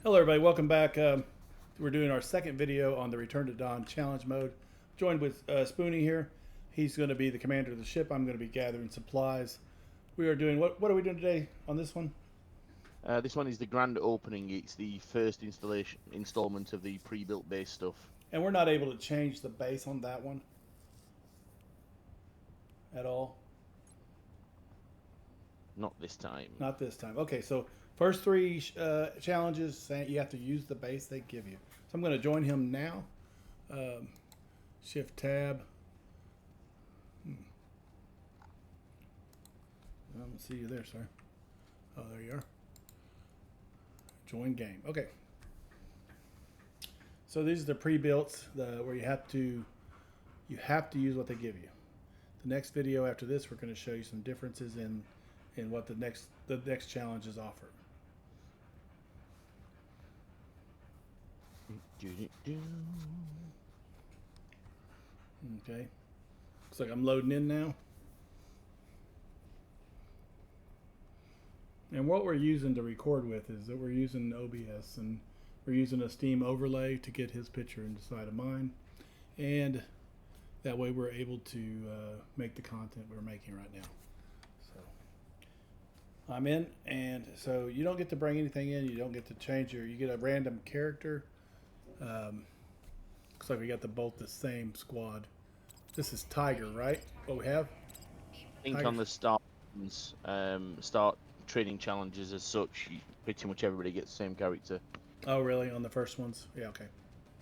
Hello everybody, welcome back. We're doing our second video on the Return to Dawn challenge mode. Joined with Spoonie here. He's going to be the commander of the ship. I'm going to be gathering supplies. We are doing, what are we doing today on this one? This one is the grand opening. It's the first installment of the pre-built base stuff. And we're not able to change the base on that one at all. Not this time. Not this time. Okay, so first three challenges, you have to use the base they give you. So I'm going to join him now. Shift tab. I don't see you there, sir. Oh, there you are. Join game. Okay. So these are the pre-built where you have to use what they give you. The next video after this, we're going to show you some differences in what the next challenges offer. Okay. Looks like I'm loading in now. And what we're using to record with is that we're using OBS, and we're using a Steam overlay to get his picture inside of mine. And that way we're able to make the content we're making right now. So I'm in, and so you don't get to bring anything in. You don't get to change you get a random character. Looks like we got both the same squad. This is Tiger, right? What we have? I think on the start training challenges as such, pretty much everybody gets the same character. Oh, really? On the first ones? Yeah, okay.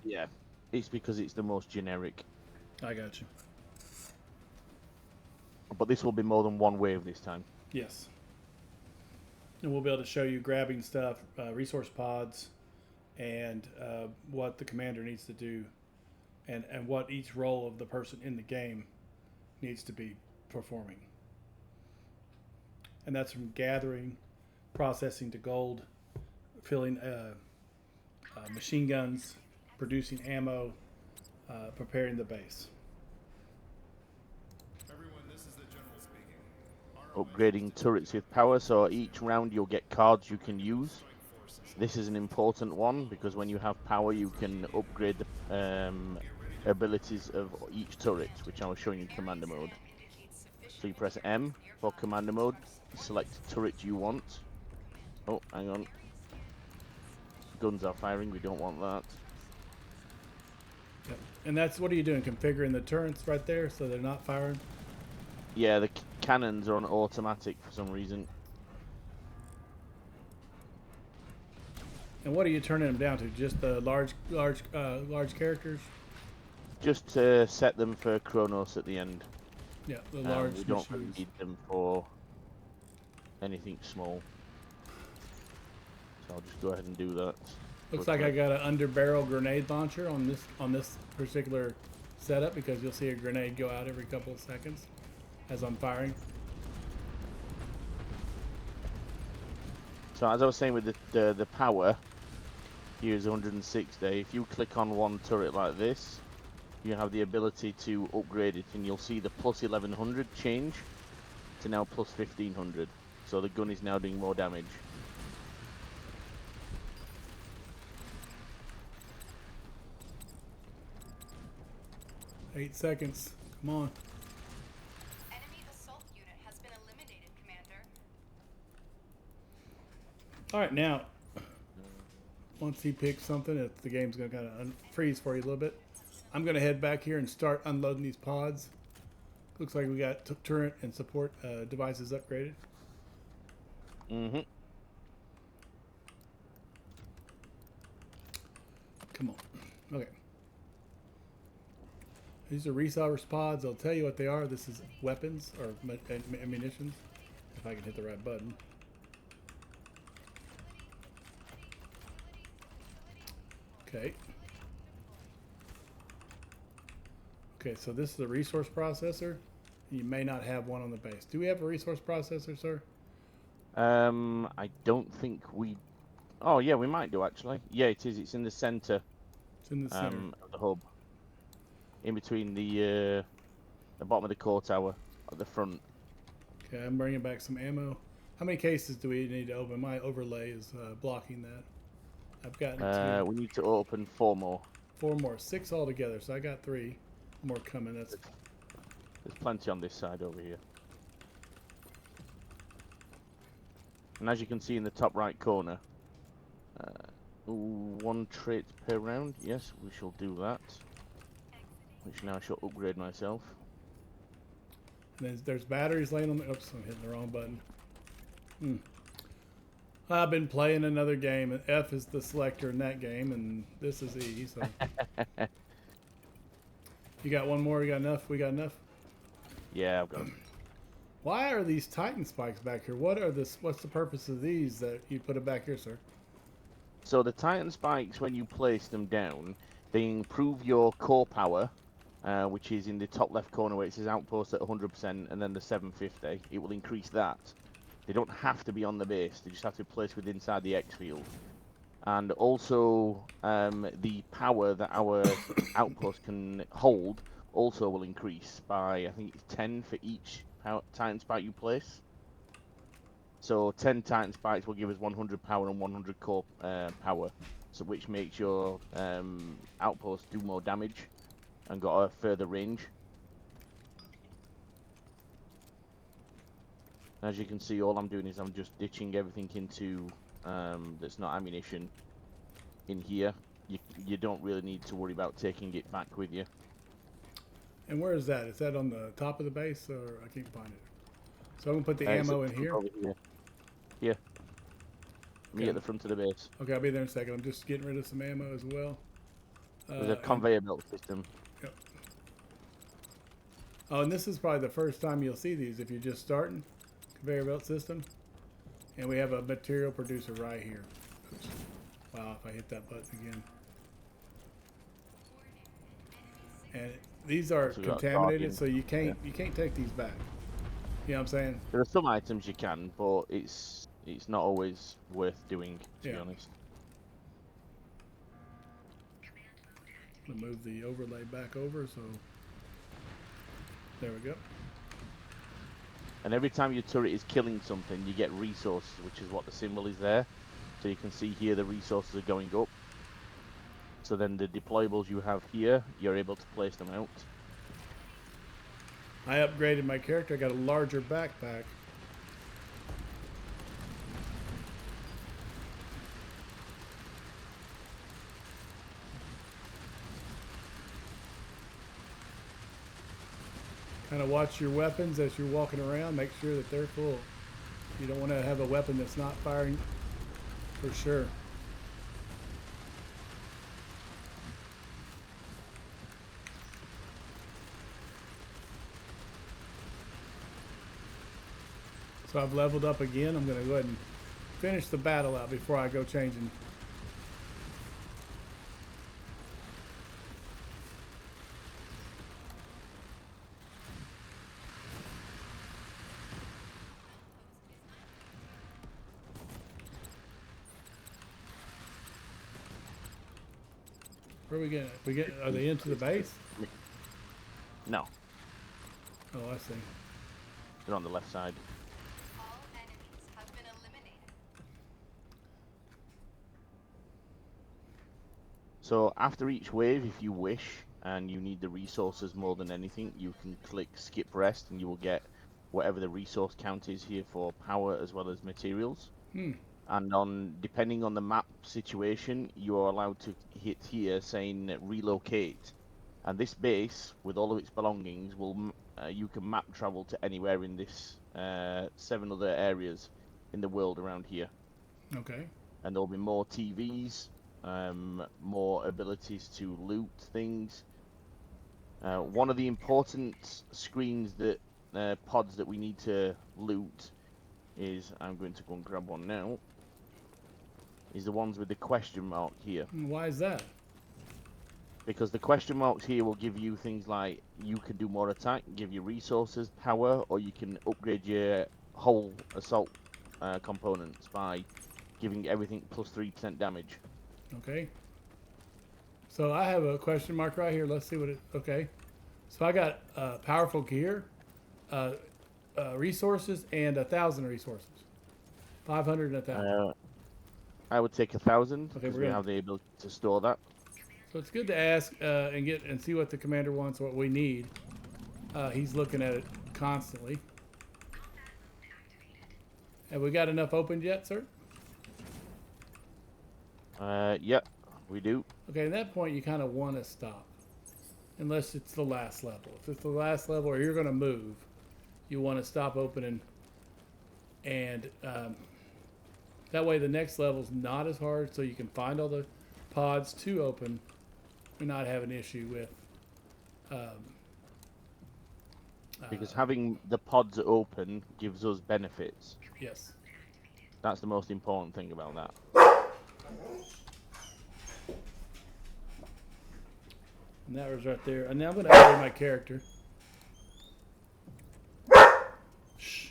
Yeah, it's because it's the most generic. I got you. But this will be more than one wave this time. Yes. And we'll be able to show you grabbing stuff, resource pods, and what the commander needs to do, and what each role of the person in the game needs to be performing. And that's from gathering, processing to gold, filling machine guns, producing ammo, preparing the base. Everyone, this is the general speaking. Upgrading turrets with power, so each round you'll get cards you can use. This is an important one because when you have power you can upgrade the abilities of each turret, which I was showing you in commander mode. So you press M for commander mode, select turret you want. Oh, hang on. Guns are firing, we don't want that. Yep. And that's, what are you doing? Configuring the turrets right there so they're not firing? Yeah, the cannons are on automatic for some reason. And what are you turning them down to? Just the large characters? Just to set them for Kronos at the end. Yeah, the large we don't really machines. need them for anything small. So I'll just go ahead and do that. Looks like I got an underbarrel grenade launcher on this particular setup, because you'll see a grenade go out every couple of seconds as I'm firing. So as I was saying with the power, here's 160. If you click on one turret like this, you have the ability to upgrade it, and you'll see the plus 1100 change to now plus 1500. So the gun is now doing more damage. Eight seconds. Come on. Enemy assault unit has been eliminated, Commander. All right, now, once he picks something, if the game's going to kind of freeze for you a little bit, I'm going to head back here and start unloading these pods. Looks like we got turret and support devices upgraded. Mm-hmm. Come on. Okay. These are resource pods. I'll tell you what they are. This is weapons or ammunitions. If I can hit the right button. Okay. Okay, so this is a resource processor. You may not have one on the base. Do we have a resource processor, sir? I don't think we... Oh, yeah, we might do, actually. Yeah, it is. It's in the center. It's in the center. Of the hub. In between the bottom of the core tower at the front. Okay, I'm bringing back some ammo. How many cases do we need to open? My overlay is blocking that. I've gotten two. We need to open 4 more. 4 more. 6 altogether. So I got 3 more coming. That's There's plenty on this side over here. And as you can see in the top right corner, 1 trait per round. Yes, we shall do that. Which now I shall upgrade myself. and there's batteries laying on the. Oops, I'm hitting the wrong button. I've been playing another game, and F is the selector in that game, and this is E. So you got one more? You got enough? We got enough? Yeah, I've got. Why are these Titan spikes back here? What are this? What's the purpose of these that you put it back here, sir? So the Titan spikes, when you place them down, they improve your core power, which is in the top left corner where it says outpost at 100%, and then the 750. It will increase that. They don't have to be on the base; they just have to be placed within inside the X field. And also, the power that our outpost can hold also will increase by, I think it's 10 for each Titan spike you place. So 10 Titan spikes will give us 100 power and 100 core power, so which makes your outpost do more damage and got a further range. As you can see, all I'm doing is I'm just ditching everything into that's not ammunition in here. You don't really need to worry about taking it back with you. And where is that? Is that on the top of the base, or I can't find it? So I'm gonna put the It's ammo at in the here. front over here. Here. Me Okay. at the front of the base. Okay, I'll be there in a second. I'm just getting rid of some ammo as well. There's a conveyor belt system. Oh, and this is probably the first time you'll see these if you're just starting. Conveyor belt system. And we have a material producer right here. Oops. Wow, if I hit that button again. And these are So we got contaminated, Guardian. so you can't take these back. You know what I'm saying? There are some items you can, but it's not always worth doing, to be Yeah. honest. I'm gonna move the overlay back over, so there we go. And every time your turret is killing something, you get resources, which is what the symbol is there. So you can see here the resources are going up. So then the deployables you have here, you're able to place them out. I upgraded my character. I got a larger backpack. Kind of watch your weapons as you're walking around. Make sure that they're full. You don't want to have a weapon that's not firing for sure. So I've leveled up again. I'm going to go ahead and finish the battle out before I go changing. Where are we getting? Are they into the base? No, Oh, I see. they're on the left side. All enemies have been eliminated. So after each wave, if you wish, and you need the resources more than anything, you can click skip rest and you will get whatever the resource count is here for power as well as materials. And depending on the map situation, you are allowed to hit here saying relocate. And this base, with all of its belongings, will you can map travel to anywhere in this 7 other areas in the world around here. Okay. And there'll be more TVs, more abilities to loot things. One of the important screens that pods that we need to loot is, I'm going to go and grab one now, is the ones with the question mark here. Why is that? Because the question marks here will give you things like you can do more attack, give you resources, power, or you can upgrade your whole assault components by giving everything plus 3% damage. Okay. So I have a question mark right here. Let's see what it. Okay. So I got powerful gear, resources, and 1,000 resources. 500 and 1,000. I would take 1,000 Okay, because we're we gonna- have the ability to store that. So it's good to ask and see what the commander wants, what we need. He's looking at it constantly. Have we got enough opened yet, sir? Yeah, we do. Okay, at that point, you kind of want to stop. Unless it's the last level. If it's the last level or you're going to move, you want to stop opening. And that way the next level's not as hard, so you can find all the pods to open and not have an issue with Because having the pods open gives us benefits. yes. That's the most important thing about that. And that was right there. And now I'm going to upgrade my character. Shh.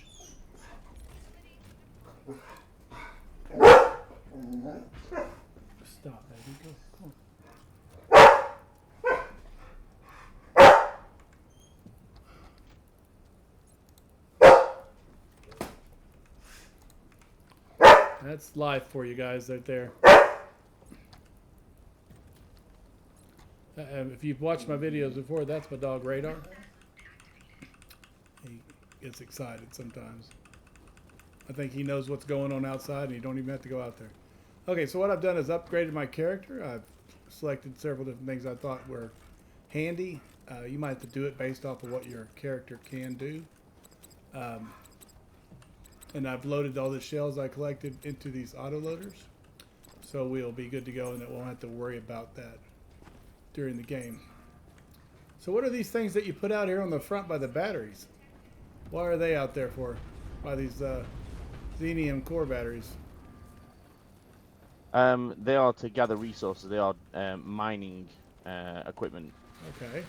Stop, baby. Go. Come on. That's life for you guys right there. If you've watched my videos before, that's my dog Radar. He gets excited sometimes. I think he knows what's going on outside and you don't even have to go out there. Okay, so what I've done is upgraded my character. I've selected several different things I thought were handy. You might have to do it based off of what your character can do. And I've loaded all the shells I collected into these autoloaders. So we'll be good to go and it won't have to worry about that during the game. So what are these things that you put out here on the front by the batteries? What are they out there for? By these Xenium core batteries? They are to gather resources. They are mining equipment. Okay.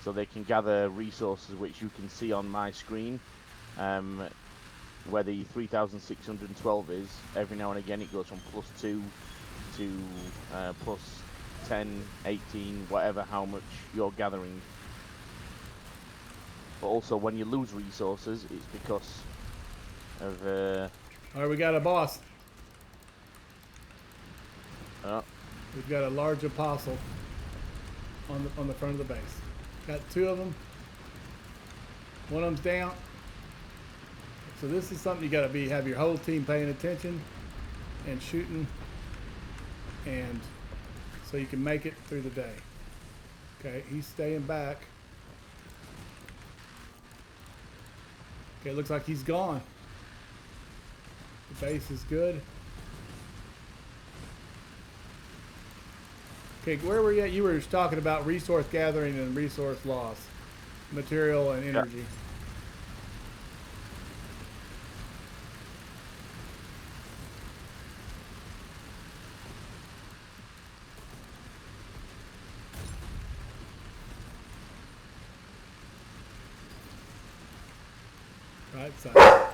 So they can gather resources which you can see on my screen. Where the 3,612 is, every now and again it goes from +2 to +10, 18, whatever, how much you're gathering. But also when you lose resources, it's because of All right, we got a boss. oh, We've got a large apostle on the front of the base. Got two of them. One of them's down. So this is something you got to have your whole team paying attention and shooting, and so you can make it through the day. Okay, he's staying back. Okay, it looks like he's gone. The base is good. Okay, where were you at? You were talking about resource gathering and resource loss, material and energy. Right side.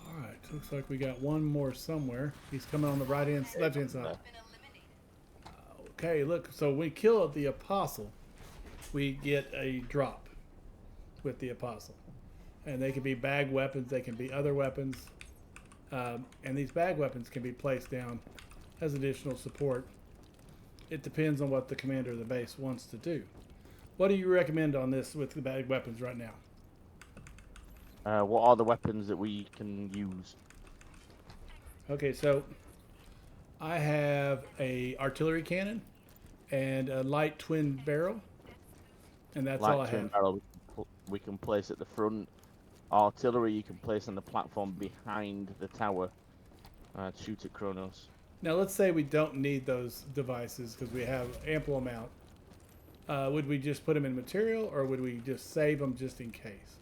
Alright, looks like we got one more somewhere. He's coming on the left hand side. Been eliminated. Okay, look, so when we kill the apostle, we get a drop with the apostle. And they can be bag weapons, they can be other weapons. And these bag weapons can be placed down as additional support. It depends on what the commander of the base wants to do. What do you recommend on this with the bag weapons right now? what are the weapons that we can use? Okay, so I have a artillery cannon and a light twin barrel, and that's all I Light twin have. barrel we can place at the front. Artillery you can place on the platform behind the tower to shoot at Kronos. Now let's say we don't need those devices because we have ample amount. Would we just put them in material, or would we just save them just in case?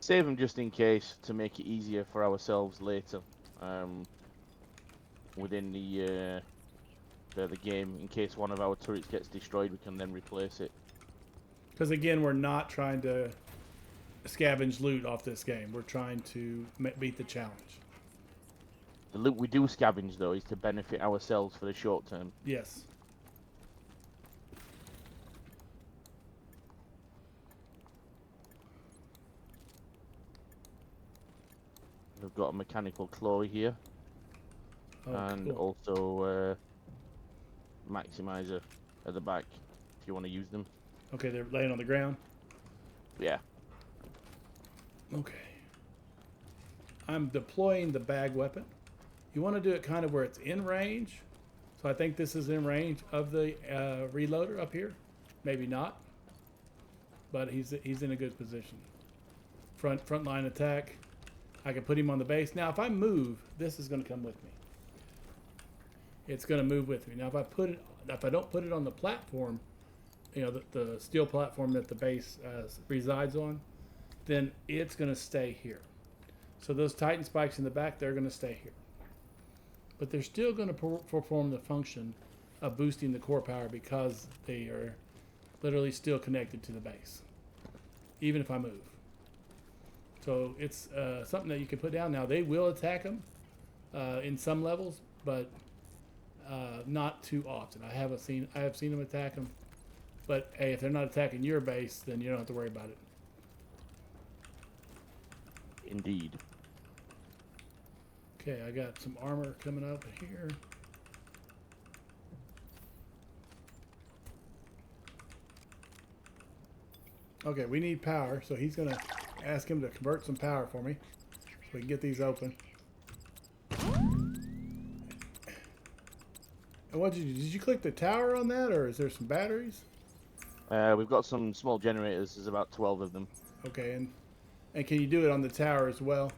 Save them just in case to make it easier for ourselves later within the game. In case one of our turrets gets destroyed, we can then replace it. Because again, we're not trying to scavenge loot off this game. We're trying to beat the challenge. The loot we do scavenge though is to benefit ourselves for the short term. Yes. we've got a mechanical claw here, Oh, and cool. also maximizer at the back if you want to use them. Okay, they're laying on the ground. Yeah. Okay. I'm deploying the bag weapon. You want to do it kind of where it's in range. So I think this is in range of the reloader up here. Maybe not. But he's in a good position. Front line attack. I can put him on the base. Now if I move, this is going to come with me. It's going to move with me. Now if I don't put it on the platform, you know, the steel platform that the base resides on, then it's going to stay here. So those Titan spikes in the back, they're going to stay here. But they're still going to perform the function of boosting the core power because they are literally still connected to the base, even if I move. So it's something that you can put down. Now they will attack them in some levels, but not too often. I have seen them attack them, but hey, if they're not attacking your base, then you don't have to worry about it. Indeed. Okay, I got some armor coming up here. Okay, we need power, so he's gonna ask him to convert some power for me so we can get these open. And what did you click the tower on that, or is there some batteries? We've got some small generators. There's about 12 of them. Okay, and can you do it on the tower as well?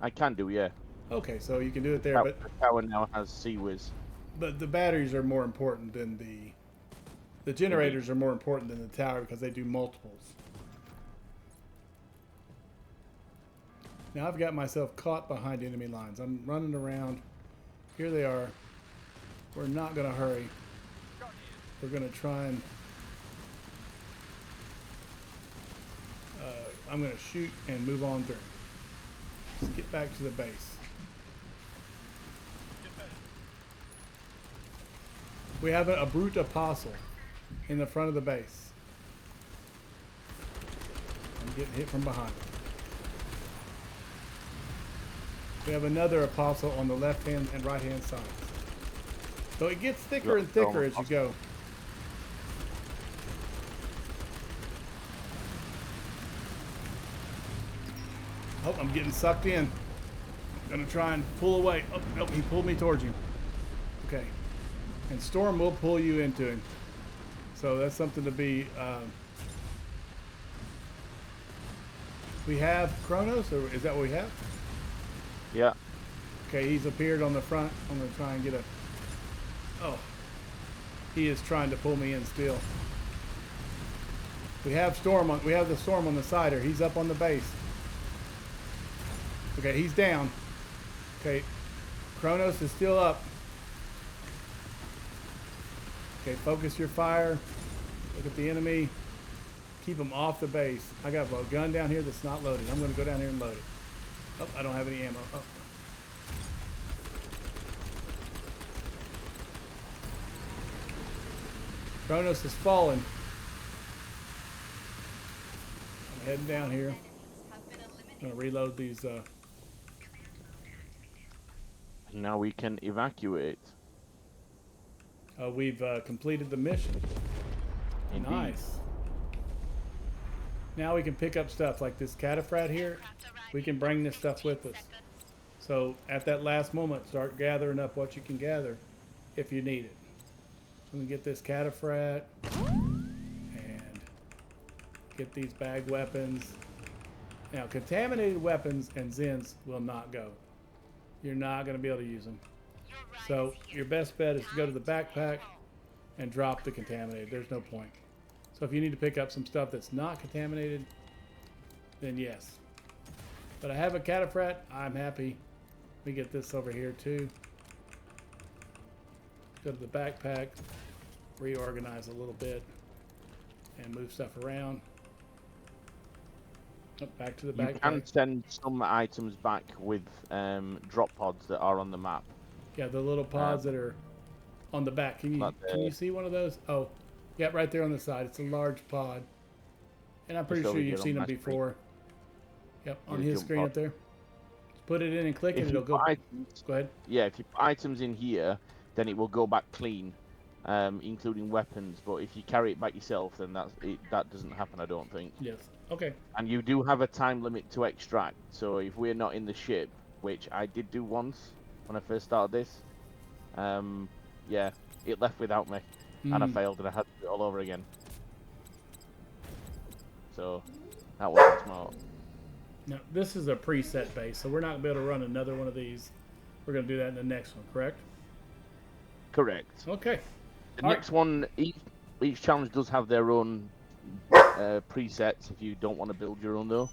I can do, yeah. Okay, so you can do it there, The tower now has CWIS. but the batteries are more important than the generators are more important than the tower because they do multiples. Now I've got myself caught behind enemy lines. I'm running around. Here they are. We're not going to hurry. We're going to try and... I'm going to shoot and move on through. Let's get back to the base. We have a brute apostle in the front of the base. I'm getting hit from behind. We have another apostle on the left hand and right hand sides. So it gets thicker and thicker as you go. Oh, I'm getting sucked in. Gonna try and pull away. Oh, nope, he pulled me towards you. Okay. And Storm will pull you into him. So that's something to be... we have Kronos, or is that what we have? Yeah. Okay, he's appeared on the front. I'm gonna try and get a... Oh. He is trying to pull me in still. We have the Storm on the side here. He's up on the base. Okay, he's down. Okay, Kronos is still up. Okay, focus your fire. Look at the enemy. Keep them off the base. I got a gun down here that's not loaded. I'm going to go down here and load it. Oh, I don't have any ammo. Oh. Kronos is falling. I'm heading down here. I'm going to reload these. Now we can evacuate. We've completed the mission. Indeed. Nice. Now we can pick up stuff like this cataphracts here. We can bring this stuff with us. So at that last moment, start gathering up what you can gather if you need it. I'm gonna get this cataphract and get these bag weapons. Now, contaminated weapons and Zens will not go. You're not gonna be able to use them. So your best bet is to go to the backpack and drop the contaminated. There's no point. So if you need to pick up some stuff that's not contaminated, then yes. But I have a cataphract. I'm happy. Let me get this over here too. Go to the backpack, reorganize a little bit, and move stuff around. Oh, back to the backpack. You can send some items back with drop pods that are on the map. Yeah, the little pods that are on the back. Can you see one of those? Oh, yeah, right there on the side. It's a large pod. And I'm pretty sure you've seen them before. Yep, on his screen up there. Put it in and click, and If it'll you go. put items, Go ahead. yeah, if you put items in here, then it will go back clean, including weapons. But if you carry it back yourself, then that doesn't happen, I don't think. Yes. Okay. And you do have a time limit to extract. So if we're not in the ship, which I did do once when I first started this, yeah, it left without me, and I failed, and I had to do it all over again. So that wasn't smart. Now, this is a preset base, so we're not going to be able to run another one of these. We're going to do that in the next one, correct? Correct. Okay. The All right. next one, each challenge does have their own presets. If you don't want to build your own, though.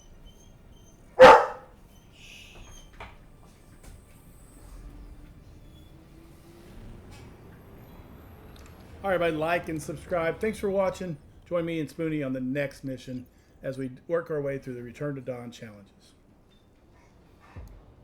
All right, everybody, like and subscribe. Thanks for watching. Join me and Spoonie on the next mission as we work our way through the Return to Dawn challenges.